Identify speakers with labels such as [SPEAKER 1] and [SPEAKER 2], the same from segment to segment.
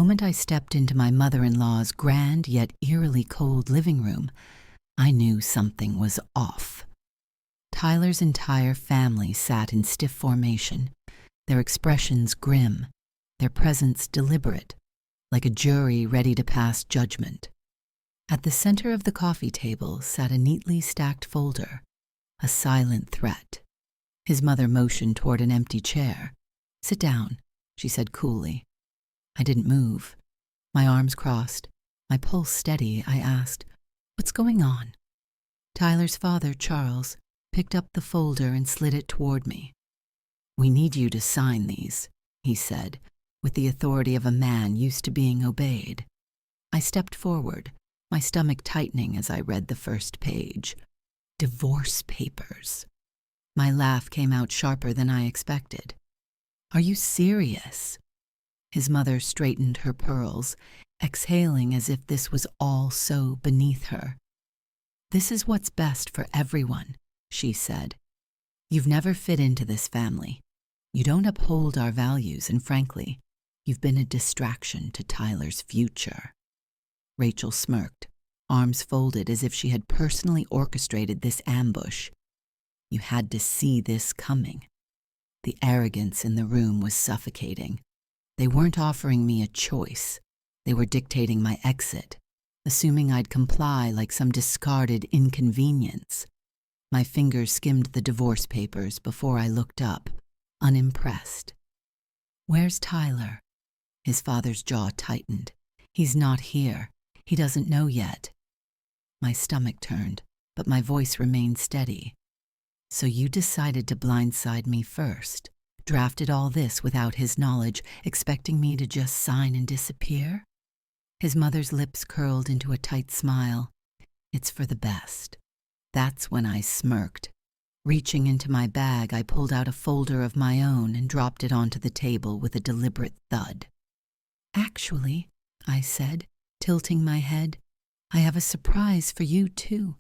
[SPEAKER 1] moment I stepped into my mother-in-law's grand yet eerily cold living room, I knew something was off. Tyler's entire family sat in stiff formation, their expressions grim, their presence deliberate, like a jury ready to pass judgment. At the center of the coffee table sat a neatly stacked folder, a silent threat. His mother motioned toward an empty chair. "Sit down," she said coolly. I didn't move. My arms crossed, my pulse steady, I asked, "What's going on?" Tyler's father, Charles, picked up the folder and slid it toward me. "We need you to sign these," he said, with the authority of a man used to being obeyed. I stepped forward, my stomach tightening as I read the first page. Divorce papers. My laugh came out sharper than I expected. "Are you serious?" His mother straightened her pearls, exhaling as if this was all so beneath her. "This is what's best for everyone," she said. "You've never fit into this family. You don't uphold our values, and frankly, you've been a distraction to Tyler's future." Rachel smirked, arms folded as if she had personally orchestrated this ambush. You had to see this coming. The arrogance in the room was suffocating. They weren't offering me a choice. They were dictating my exit, assuming I'd comply like some discarded inconvenience. My fingers skimmed the divorce papers before I looked up, unimpressed. "Where's Tyler?" His father's jaw tightened. "He's not here. He doesn't know yet." My stomach turned, but my voice remained steady. "So you decided to blindside me first, drafted all this without his knowledge, expecting me to just sign and disappear?" His mother's lips curled into a tight smile. "It's for the best." That's when I smirked. Reaching into my bag, I pulled out a folder of my own and dropped it onto the table with a deliberate thud. "Actually," I said, tilting my head, "I have a surprise for you, too."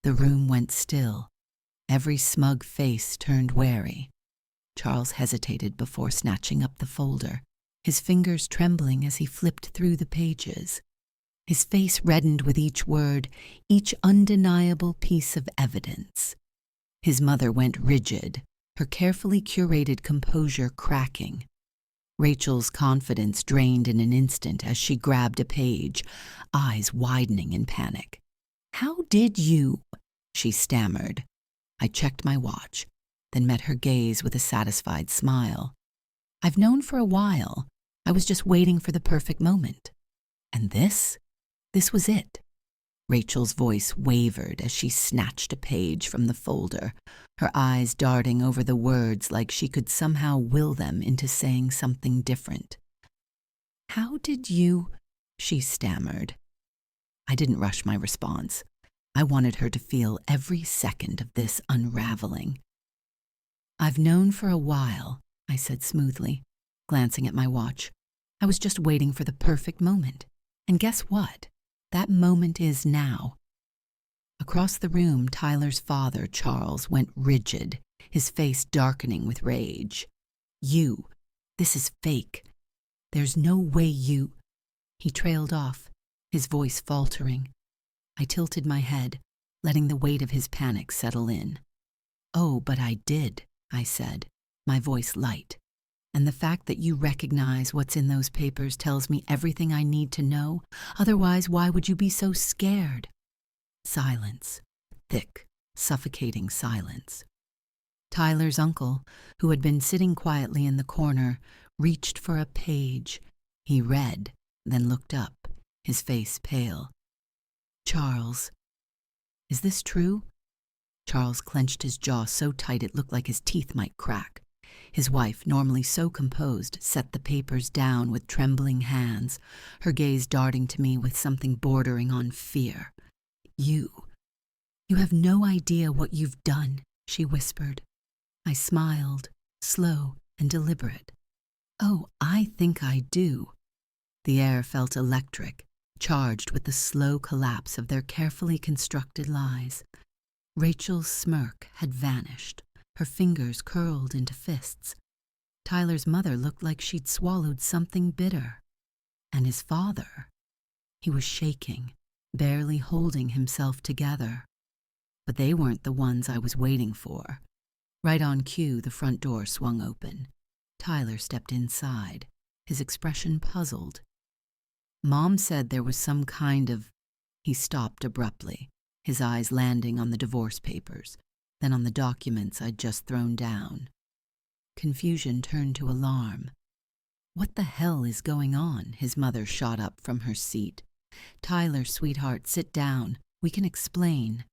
[SPEAKER 1] The room went still. Every smug face turned wary. Charles hesitated before snatching up the folder, his fingers trembling as he flipped through the pages. His face reddened with each word, each undeniable piece of evidence. His mother went rigid, her carefully curated composure cracking. Rachel's confidence drained in an instant as she grabbed a page, eyes widening in panic. "How did you?" she stammered. I checked my watch, then met her gaze with a satisfied smile. "I've known for a while. I was just waiting for the perfect moment. And this was it." Rachel's voice wavered as she snatched a page from the folder, her eyes darting over the words like she could somehow will them into saying something different. "How did you?" she stammered. I didn't rush my response. I wanted her to feel every second of this unraveling. "I've known for a while," I said smoothly, glancing at my watch. "I was just waiting for the perfect moment. And guess what? That moment is now." Across the room, Tyler's father, Charles, went rigid, his face darkening with rage. This is fake. There's no way you—" He trailed off, his voice faltering. I tilted my head, letting the weight of his panic settle in. "Oh, but I did," I said, my voice light. "And the fact that you recognize what's in those papers tells me everything I need to know. Otherwise, why would you be so scared?" Silence. Thick, suffocating silence. Tyler's uncle, who had been sitting quietly in the corner, reached for a page. He read, then looked up, his face pale. "Charles, is this true?" Charles clenched his jaw so tight it looked like his teeth might crack. His wife, normally so composed, set the papers down with trembling hands, her gaze darting to me with something bordering on fear. You have no idea what you've done," she whispered. I smiled, slow and deliberate. "Oh, I think I do." The air felt electric, charged with the slow collapse of their carefully constructed lies. Rachel's smirk had vanished, her fingers curled into fists. Tyler's mother looked like she'd swallowed something bitter. And his father? He was shaking, barely holding himself together. But they weren't the ones I was waiting for. Right on cue, the front door swung open. Tyler stepped inside, his expression puzzled. Mom said there was some kind of... He stopped abruptly, his eyes landing on the divorce papers, then on the documents I'd just thrown down. Confusion turned to alarm. What the hell is going on? His mother shot up from her seat. Tyler, sweetheart, sit down. We can explain.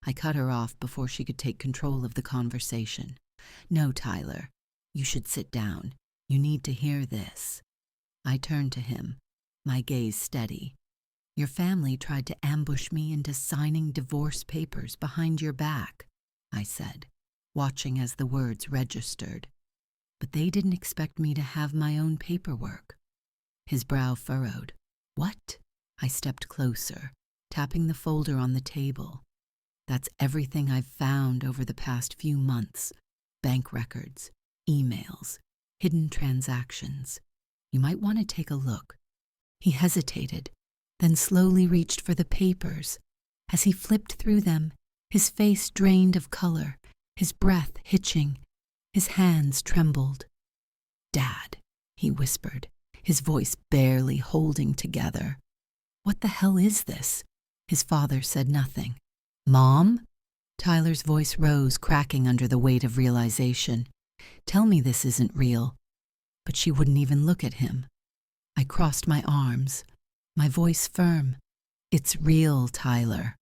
[SPEAKER 1] I cut her off before she could take control of the conversation. No, Tyler, you should sit down. You need to hear this. I turned to him, my gaze steady. Your family tried to ambush me into signing divorce papers behind your back, I said, watching as the words registered. But they didn't expect me to have my own paperwork. His brow furrowed. What? I stepped closer, tapping the folder on the table. That's everything I've found over the past few months. Bank records, emails, hidden transactions. You might want to take a look. He hesitated, then slowly reached for the papers. As he flipped through them, his face drained of color, his breath hitching. His hands trembled. Dad, he whispered, his voice barely holding together. What the hell is this? His father said nothing. Mom? Tyler's voice rose, cracking under the weight of realization. Tell me this isn't real. But she wouldn't even look at him. I crossed my arms, my voice firm. It's real, Tyler.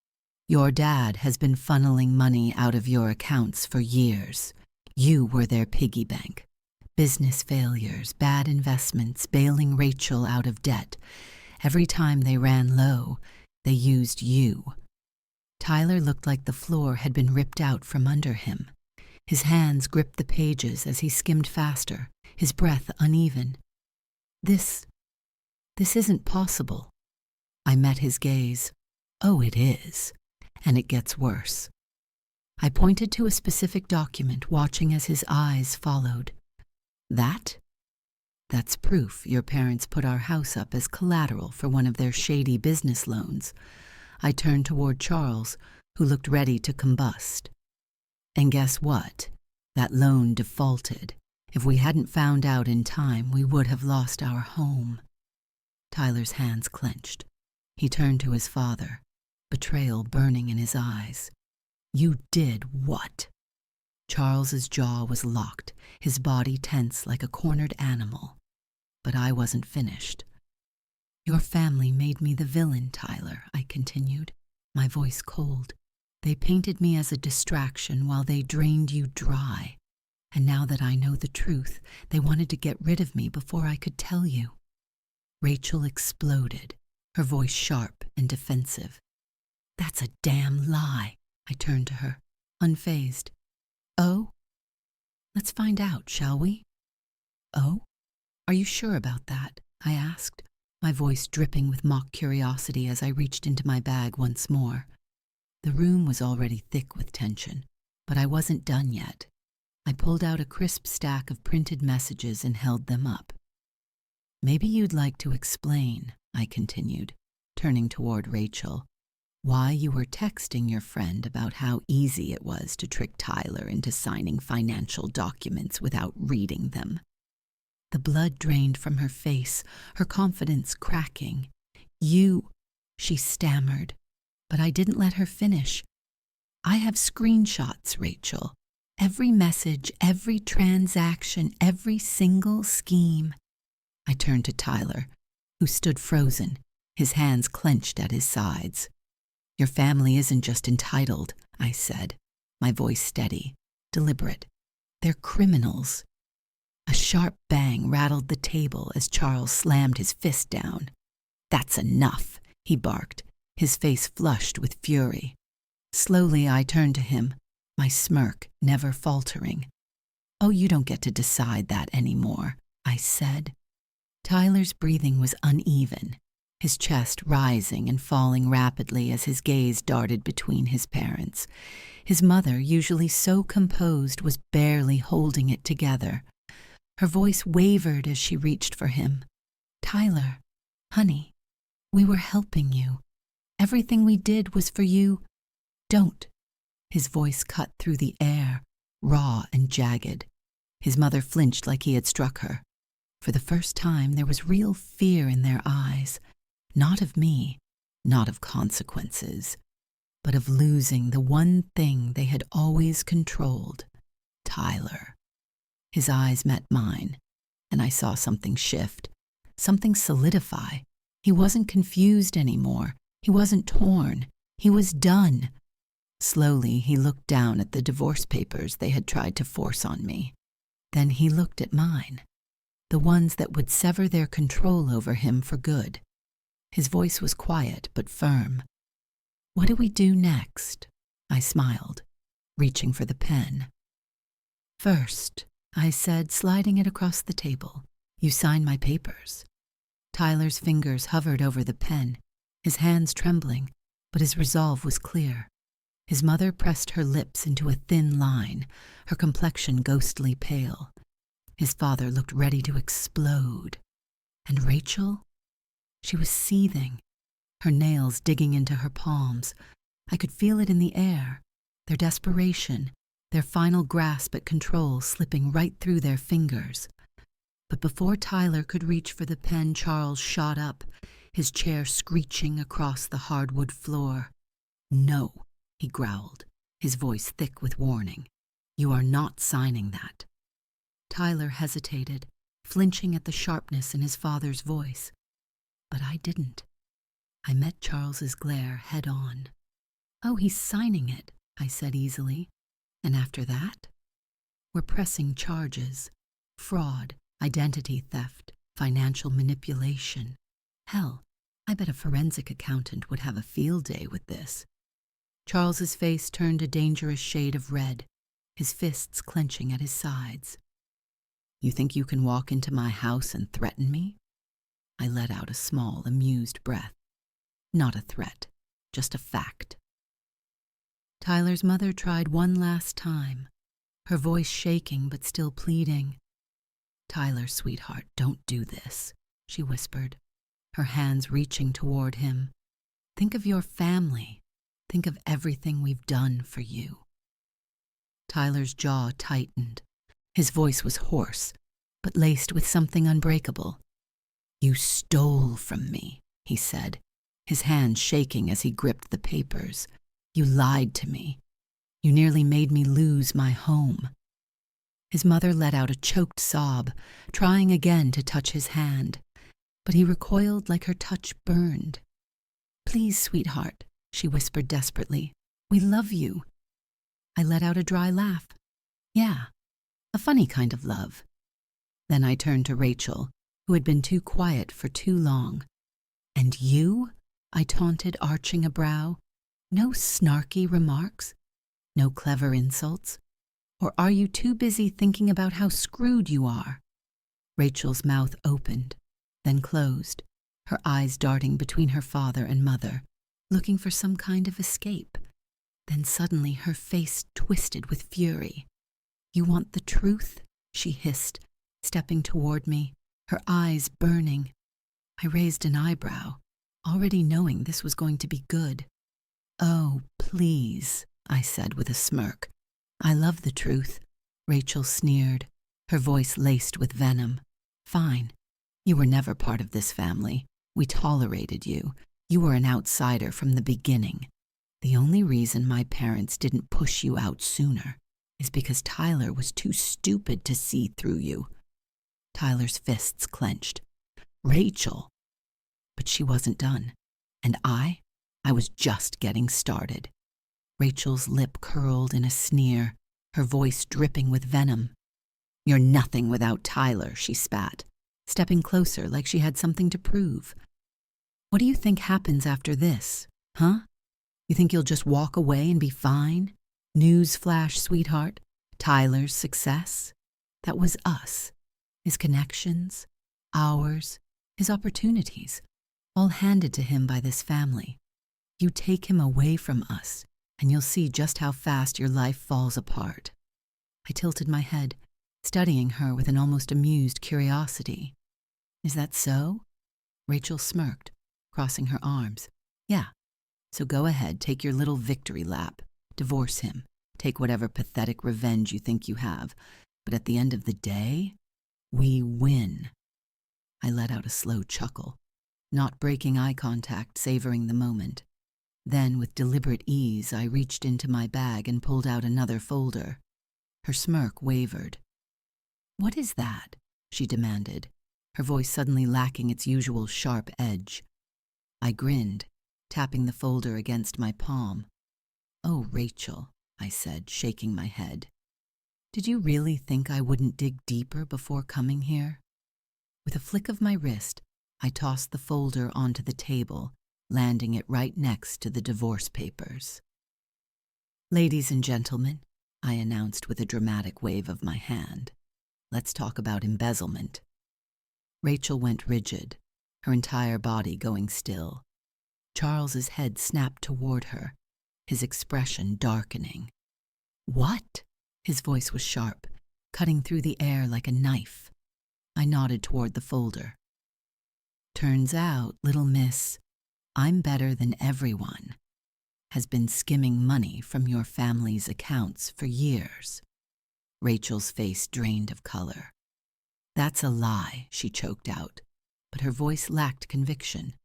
[SPEAKER 1] Your dad has been funneling money out of your accounts for years. You were their piggy bank. Business failures, bad investments, bailing Rachel out of debt. Every time they ran low, they used you. Tyler looked like the floor had been ripped out from under him. His hands gripped the pages as he skimmed faster, his breath uneven. This isn't possible. I met his gaze. Oh, it is. And it gets worse. I pointed to a specific document, watching as his eyes followed. That's proof your parents put our house up as collateral for one of their shady business loans. I turned toward Charles, who looked ready to combust. And guess what? That loan defaulted. If we hadn't found out in time, we would have lost our home. Tyler's hands clenched. He turned to his father, betrayal burning in his eyes. You did what? Charles's jaw was locked, his body tense like a cornered animal. But I wasn't finished. Your family made me the villain, Tyler, I continued, my voice cold. They painted me as a distraction while they drained you dry. And now that I know the truth, they wanted to get rid of me before I could tell you. Rachel exploded, her voice sharp and defensive. That's a damn lie. I turned to her, unfazed. Oh? Let's find out, shall we? Oh? Are you sure about that? I asked, my voice dripping with mock curiosity as I reached into my bag once more. The room was already thick with tension, but I wasn't done yet. I pulled out a crisp stack of printed messages and held them up. Maybe you'd like to explain, I continued, turning toward Rachel, why you were texting your friend about how easy it was to trick Tyler into signing financial documents without reading them. The blood drained from her face, her confidence cracking. You, she stammered, but I didn't let her finish. I have screenshots, Rachel. Every message, every transaction, every single scheme. I turned to Tyler, who stood frozen, his hands clenched at his sides. Your family isn't just entitled, I said, my voice steady, deliberate. They're criminals. A sharp bang rattled the table as Charles slammed his fist down. That's enough, he barked, his face flushed with fury. Slowly I turned to him, my smirk never faltering. Oh, you don't get to decide that anymore, I said. Tyler's breathing was uneven, his chest rising and falling rapidly as his gaze darted between his parents. His mother, usually so composed, was barely holding it together. Her voice wavered as she reached for him. Tyler, Honey, we were helping you. Everything we did was for you. Don't. His voice cut through the air, raw and jagged. His mother flinched like he had struck her. For the first time, there was real fear in their eyes, not of me, not of consequences, but of losing the one thing they had always controlled, Tyler. His eyes met mine, and I saw something shift, something solidify. He wasn't confused anymore. He wasn't torn. He was done. Slowly, he looked down at the divorce papers they had tried to force on me. Then he looked at mine, the ones that would sever their control over him for good. His voice was quiet but firm. What do we do next? I smiled, reaching for the pen. First, I said, sliding it across the table, you sign my papers. Tyler's fingers hovered over the pen, his hands trembling, but his resolve was clear. His mother pressed her lips into a thin line, her complexion ghostly pale. His father looked ready to explode. And Rachel? She was seething, her nails digging into her palms. I could feel it in the air, their desperation, their final grasp at control slipping right through their fingers. But before Tyler could reach for the pen, Charles shot up, his chair screeching across the hardwood floor. No, he growled, his voice thick with warning. You are not signing that. Tyler hesitated, flinching at the sharpness in his father's voice. But I didn't. I met Charles's glare head on. Oh, he's signing it, I said easily. And after that? We're pressing charges. Fraud, identity theft, financial manipulation. Hell, I bet a forensic accountant would have a field day with this. Charles's face turned a dangerous shade of red, his fists clenching at his sides. You think you can walk into my house and threaten me? I let out a small, amused breath. Not a threat, just a fact. Tyler's mother tried one last time, her voice shaking but still pleading. Tyler, sweetheart, don't do this, she whispered, her hands reaching toward him. Think of your family. Think of everything we've done for you. Tyler's jaw tightened. His voice was hoarse, but laced with something unbreakable. You stole from me, he said, his hands shaking as he gripped the papers. You lied to me. You nearly made me lose my home. His mother let out a choked sob, trying again to touch his hand, but he recoiled like her touch burned. Please, sweetheart, she whispered desperately. We love you. I let out a dry laugh. Yeah, a funny kind of love. Then I turned to Rachel, who had been too quiet for too long. And you? I taunted, arching a brow. No snarky remarks? No clever insults? Or are you too busy thinking about how screwed you are? Rachel's mouth opened, then closed, her eyes darting between her father and mother, looking for some kind of escape. Then suddenly her face twisted with fury. You want the truth? She hissed, stepping toward me, her eyes burning. I raised an eyebrow, already knowing this was going to be good. Oh, please, I said with a smirk. I love the truth, Rachel sneered, her voice laced with venom. Fine. You were never part of this family. We tolerated you. You were an outsider from the beginning. The only reason my parents didn't push you out sooner is because Tyler was too stupid to see through you. Tyler's fists clenched. Rachel! But she wasn't done. And I was just getting started. Rachel's lip curled in a sneer, her voice dripping with venom. You're nothing without Tyler, she spat, stepping closer like she had something to prove. What do you think happens after this, huh? You think you'll just walk away and be fine? Newsflash, sweetheart. Tyler's success? That was us. His connections, ours, his opportunities, all handed to him by this family. You take him away from us, and you'll see just how fast your life falls apart. I tilted my head, studying her with an almost amused curiosity. Is that so? Rachel smirked, crossing her arms. Yeah, so go ahead, take your little victory lap. Divorce him. Take whatever pathetic revenge you think you have. But at the end of the day, we win. I let out a slow chuckle, not breaking eye contact, savoring the moment. Then, with deliberate ease, I reached into my bag and pulled out another folder. Her smirk wavered. "What is that?" she demanded, her voice suddenly lacking its usual sharp edge. I grinned, tapping the folder against my palm. "Oh, Rachel," I said, shaking my head. "Did you really think I wouldn't dig deeper before coming here?" With a flick of my wrist, I tossed the folder onto the table, landing it right next to the divorce papers. "Ladies and gentlemen," I announced with a dramatic wave of my hand, "let's talk about embezzlement." Rachel went rigid, her entire body going still. Charles's head snapped toward her, his expression darkening. "What?" His voice was sharp, cutting through the air like a knife. I nodded toward the folder. "Turns out, little miss, I'm better than everyone. Has been skimming money from your family's accounts for years." Rachel's face drained of color. "That's a lie," she choked out, but her voice lacked conviction.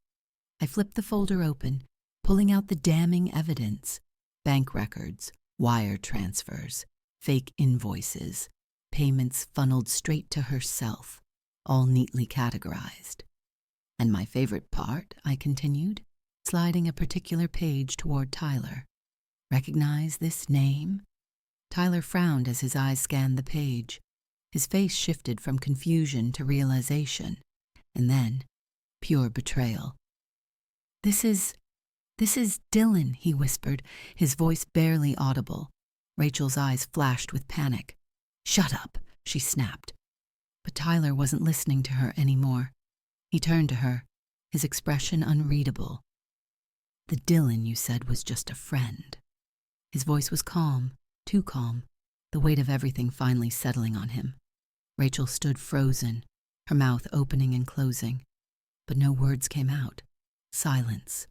[SPEAKER 1] I flipped the folder open, pulling out the damning evidence: bank records, wire transfers, fake invoices, payments funneled straight to herself, all neatly categorized. "And my favorite part," I continued, sliding a particular page toward Tyler. "Recognize this name?" Tyler frowned as his eyes scanned the page. His face shifted from confusion to realization, and then pure betrayal. This is Dylan," he whispered, his voice barely audible. Rachel's eyes flashed with panic. "Shut up," she snapped. But Tyler wasn't listening to her anymore. He turned to her, his expression unreadable. "The Dylan you said was just a friend." His voice was calm, too calm, the weight of everything finally settling on him. Rachel stood frozen, her mouth opening and closing, but no words came out. Silence.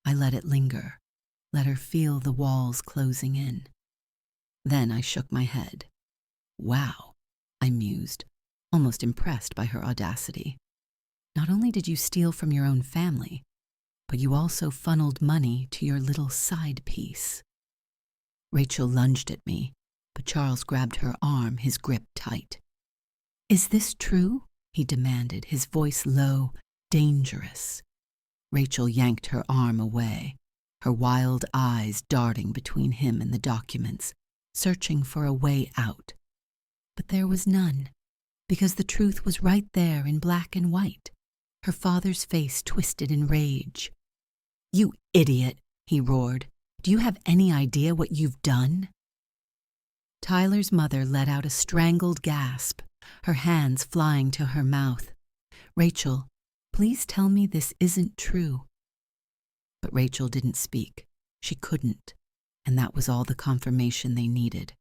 [SPEAKER 1] I let it linger, let her feel the walls closing in. Then I shook my head. "Wow," I mused, almost impressed by her audacity. "Not only did you steal from your own family, but you also funneled money to your little side piece." Rachel lunged at me, but Charles grabbed her arm, his grip tight. "Is this true?" he demanded, his voice low, dangerous. Rachel yanked her arm away, her wild eyes darting between him and the documents, searching for a way out. But there was none, because the truth was right there in black and white. Her father's face twisted in rage. "You idiot," he roared. "Do you have any idea what you've done?" Tyler's mother let out a strangled gasp, her hands flying to her mouth. "Rachel, please tell me this isn't true." But Rachel didn't speak. She couldn't, and that was all the confirmation they needed.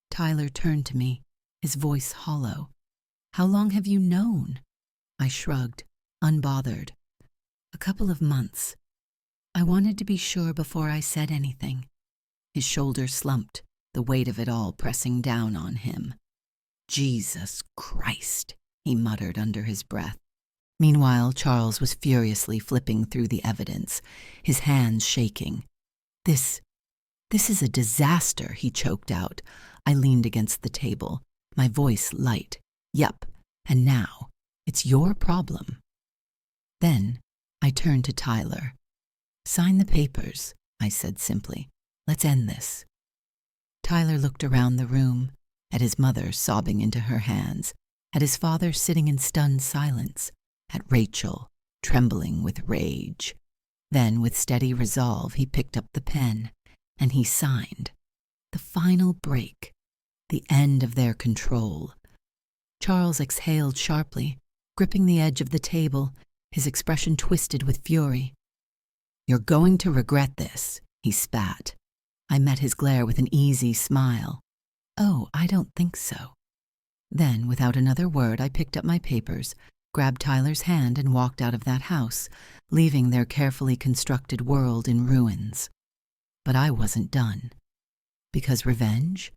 [SPEAKER 1] Tyler turned to me, his voice hollow. "How long have you known?" I shrugged, unbothered. "A couple of months. I wanted to be sure before I said anything." His shoulders slumped, the weight of it all pressing down on him. "Jesus Christ," he muttered under his breath. Meanwhile, Charles was furiously flipping through the evidence, his hands shaking. This is a disaster," he choked out. I leaned against the table, my voice light. "Yup, and now it's your problem." Then I turned to Tyler. "Sign the papers," I said simply. "Let's end this." Tyler looked around the room, at his mother sobbing into her hands, at his father sitting in stunned silence, at Rachel, trembling with rage. Then, with steady resolve, he picked up the pen, and he signed. The final break, the end of their control. Charles exhaled sharply, gripping the edge of the table, his expression twisted with fury. "You're going to regret this," he spat. I met his glare with an easy smile. "Oh, I don't think so." Then, without another word, I picked up my papers, grabbed Tyler's hand and walked out of that house, leaving their carefully constructed world in ruins. But I wasn't done. Because revenge?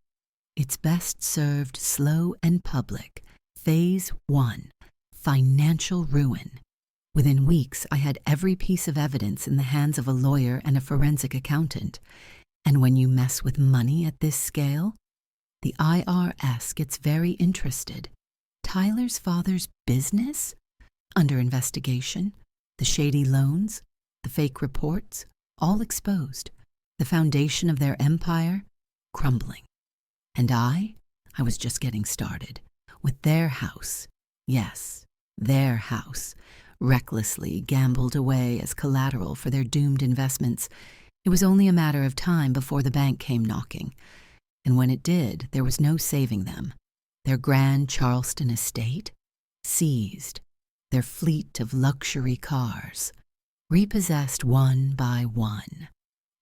[SPEAKER 1] It's best served slow and public. Phase 1. Financial ruin. Within weeks, I had every piece of evidence in the hands of a lawyer and a forensic accountant. And when you mess with money at this scale, the IRS gets very interested. Tyler's father's business? Under investigation. The shady loans, the fake reports, all exposed. The foundation of their empire, crumbling. And I was just getting started. With their house, yes, their house, recklessly gambled away as collateral for their doomed investments. It was only a matter of time before the bank came knocking. And when it did, there was no saving them. Their grand Charleston estate, seized. Their fleet of luxury cars, repossessed one by one.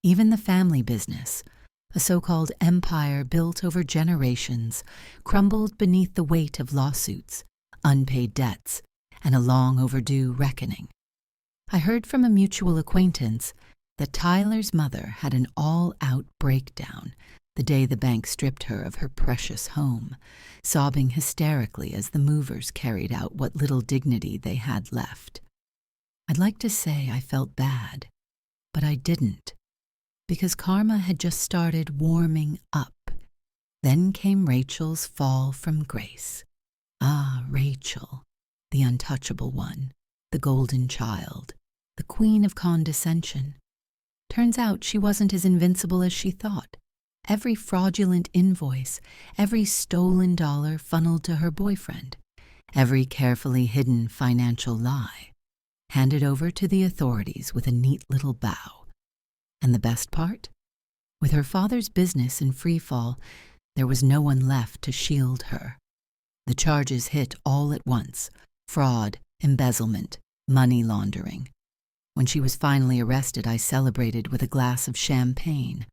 [SPEAKER 1] Even the family business, a so-called empire built over generations, crumbled beneath the weight of lawsuits, unpaid debts, and a long overdue reckoning. I heard from a mutual acquaintance that Tyler's mother had an all-out breakdown the day the bank stripped her of her precious home, sobbing hysterically as the movers carried out what little dignity they had left. I'd like to say I felt bad, but I didn't, because karma had just started warming up. Then came Rachel's fall from grace. Ah, Rachel, the untouchable one, the golden child, the queen of condescension. Turns out she wasn't as invincible as she thought. Every fraudulent invoice, every stolen dollar funneled to her boyfriend, every carefully hidden financial lie, handed over to the authorities with a neat little bow. And the best part? With her father's business in free fall, there was no one left to shield her. The charges hit all at once: fraud, embezzlement, money laundering. When she was finally arrested, I celebrated with a glass of champagne.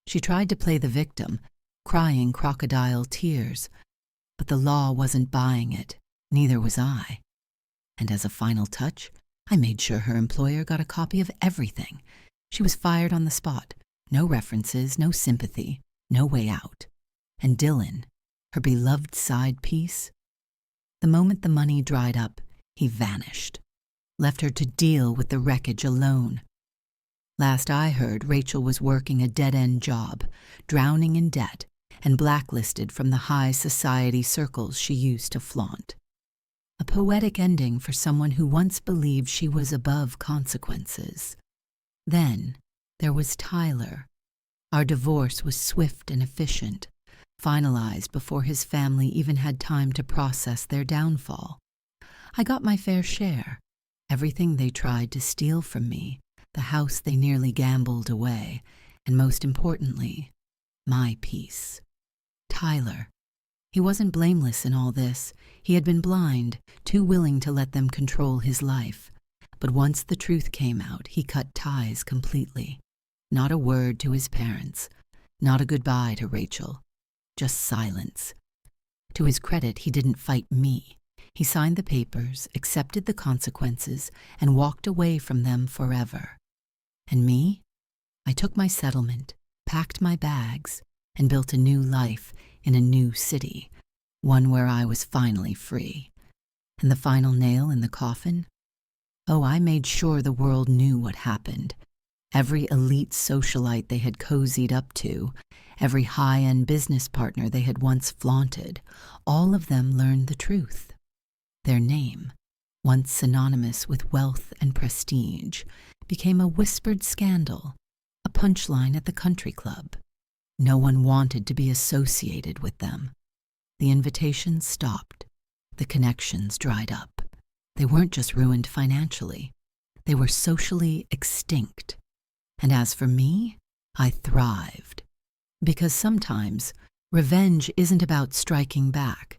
[SPEAKER 1] She tried to play the victim, crying crocodile tears, but the law wasn't buying it, neither was I. And as a final touch, I made sure her employer got a copy of everything. She was fired on the spot. No references, no sympathy, no way out. And Dylan, her beloved side piece, the moment the money dried up, he vanished, left her to deal with the wreckage alone. Last I heard, Rachel was working a dead-end job, drowning in debt, and blacklisted from the high society circles she used to flaunt. A poetic ending for someone who once believed she was above consequences. Then there was Tyler. Our divorce was swift and efficient, finalized before his family even had time to process their downfall. I got my fair share, everything they tried to steal from me, the house they nearly gambled away, and most importantly, my peace. Tyler. He wasn't blameless in all this. He had been blind, too willing to let them control his life. But once the truth came out, he cut ties completely. Not a word to his parents, not a goodbye to Rachel, just silence. To his credit, he didn't fight me. He signed the papers, accepted the consequences, and walked away from them forever. And me? I took my settlement, packed my bags, and built a new life in a new city, one where I was finally free. And the final nail in the coffin? Oh, I made sure the world knew what happened. Every elite socialite they had cozied up to, every high-end business partner they had once flaunted, all of them learned the truth. Their name, once synonymous with wealth and prestige, became a whispered scandal, a punchline at the country club. No one wanted to be associated with them. The invitations stopped. The connections dried up. They weren't just ruined financially. They were socially extinct. And as for me, I thrived. Because sometimes revenge isn't about striking back.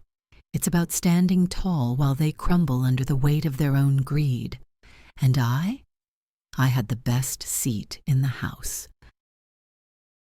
[SPEAKER 1] It's about standing tall while they crumble under the weight of their own greed. And I had the best seat in the house.